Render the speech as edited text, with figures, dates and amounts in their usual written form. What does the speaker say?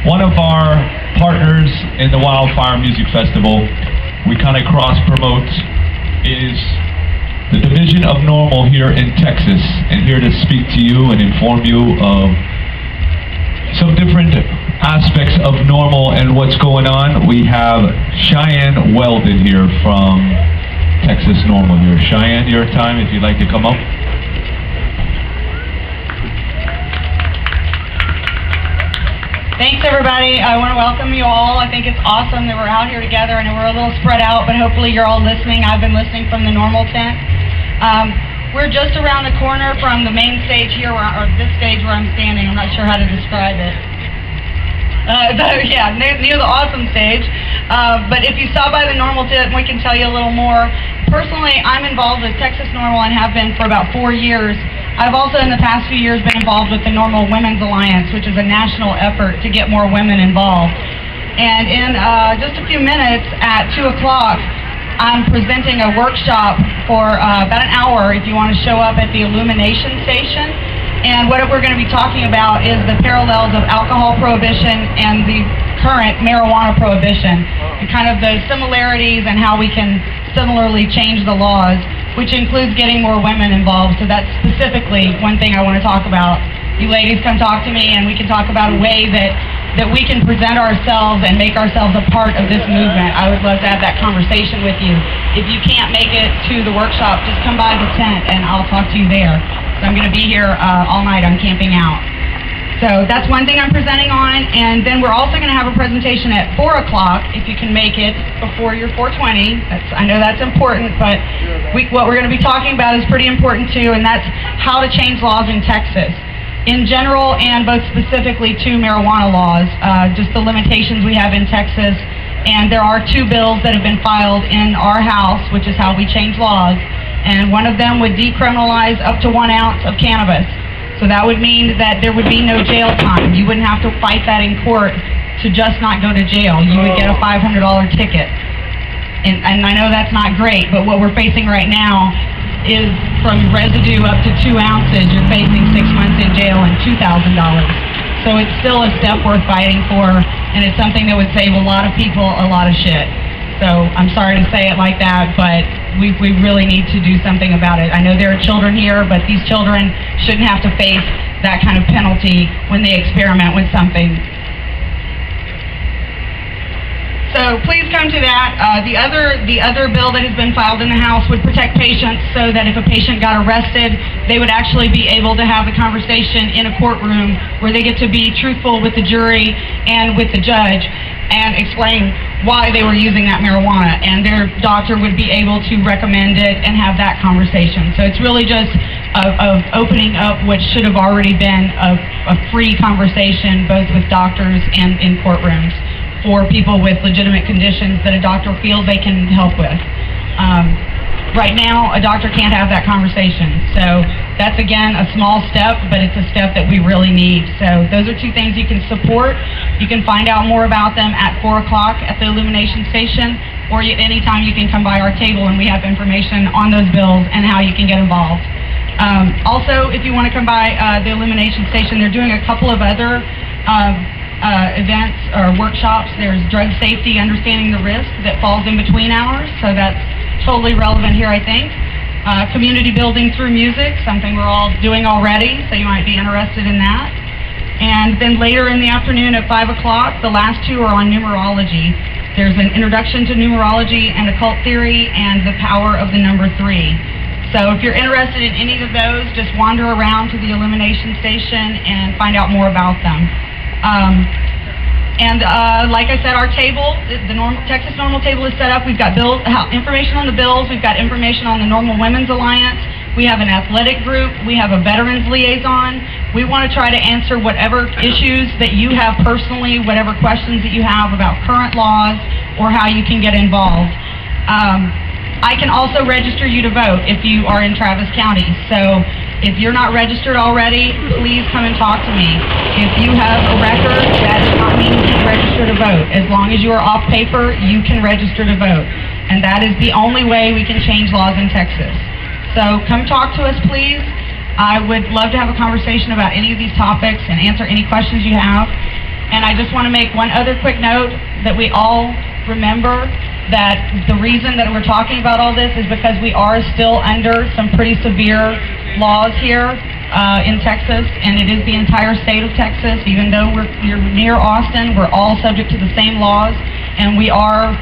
one of our partners in the Wildfire Music Festival, we kind of cross-promote, is the division of NORMl here in Texas, and here to speak to you and inform you of some different aspects of NORMl and what's going on. We have Cheyanne Weldon here from Texas NORMl here. Cheyanne, your time if you'd like to come up. Thanks, everybody. I want to welcome you all. I think it's awesome that we're out here together and we're a little spread out, but hopefully you're all listening. I've been listening from the NORMl tent. We're just around the corner from the main stage here, or this stage where I'm standing. I'm not sure how to describe it. Yeah, near the awesome stage. But if you stop by the NORMl tent, we can tell you a little more. Personally, I'm involved with Texas NORMl and have been for about 4 years. I've also in the past few years been involved with the NORMl Women's Alliance, which is a national effort to get more women involved. And in just a few minutes at 2 o'clock, I'm presenting a workshop for about an hour if you want to show up at the IllumiKnation Station. And what we're going to be talking about is the parallels of alcohol prohibition and the current marijuana prohibition, and kind of the similarities and how we can similarly change the laws, which includes getting more women involved. So that's specifically one thing I want to talk about. You ladies come talk to me and we can talk about a way that we can present ourselves and make ourselves a part of this movement. I would love to have that conversation with you. If you can't make it to the workshop, just come by the tent and I'll talk to you there. So I'm going to be here all night. I'm camping out. So that's one thing I'm presenting on, and then we're also going to have a presentation at 4 o'clock, if you can make it before your 4:20. I know that's important, but what we're going to be talking about is pretty important too, and that's how to change laws in Texas. In general, and both specifically to marijuana laws, just the limitations we have in Texas, and there are 2 bills that have been filed in our House, which is how we change laws, and one of them would decriminalize up to 1 ounce of cannabis. So that would mean that there would be no jail time. You wouldn't have to fight that in court to just not go to jail. You would get a $500 ticket. And I know that's not great, but what we're facing right now is from residue up to 2 ounces, you're facing 6 months in jail and $2,000. So it's still a step worth fighting for, and it's something that would save a lot of people a lot of shit. So I'm sorry to say it like that, but we really need to do something about it. I know there are children here, but these children shouldn't have to face that kind of penalty when they experiment with something. So please come to that. The other bill that has been filed in the House would protect patients so that if a patient got arrested, they would actually be able to have a conversation in a courtroom where they get to be truthful with the jury and with the judge and explain why they were using that marijuana, and their doctor would be able to recommend it and have that conversation. So it's really just of opening up what should have already been a free conversation both with doctors and in courtrooms for people with legitimate conditions that a doctor feels they can help with. Right now, a doctor can't have that conversation. So that's, again, a small step, but it's a step that we really need. So those are 2 things you can support. You can find out more about them at 4 o'clock at the IllumiKnation Station, or at any time you can come by our table and we have information on those bills and how you can get involved. Also, if you want to come by the IllumiKnation Station, they're doing a couple of other events or workshops. There's drug safety, understanding the risk that falls in between hours, so that's totally relevant here, I think. Community building through music, something we're all doing already, so you might be interested in that. And then later in the afternoon at 5 o'clock, the last 2 are on numerology. There's an introduction to numerology and occult theory and the power of the number 3. So if you're interested in any of those, just wander around to the IllumiKnation Station and find out more about them. Like I said, our table, the Texas NORMl table is set up. We've got information on the bills. We've got information on the NORMl Women's Alliance. We have an athletic group. We have a veterans liaison. We want to try to answer whatever issues that you have personally, whatever questions that you have about current laws or how you can get involved. I can also register you to vote if you are in Travis County. So if you're not registered already, please come and talk to me. If you have a record, that does not mean you can register to vote. As long as you are off paper, you can register to vote. And that is the only way we can change laws in Texas. So come talk to us, please. I would love to have a conversation about any of these topics and answer any questions you have. And I just want to make one other quick note that we all remember that the reason that we're talking about all this is because we are still under some pretty severe laws here in Texas, and it is the entire state of Texas. Even though you're near Austin, we're all subject to the same laws, and we are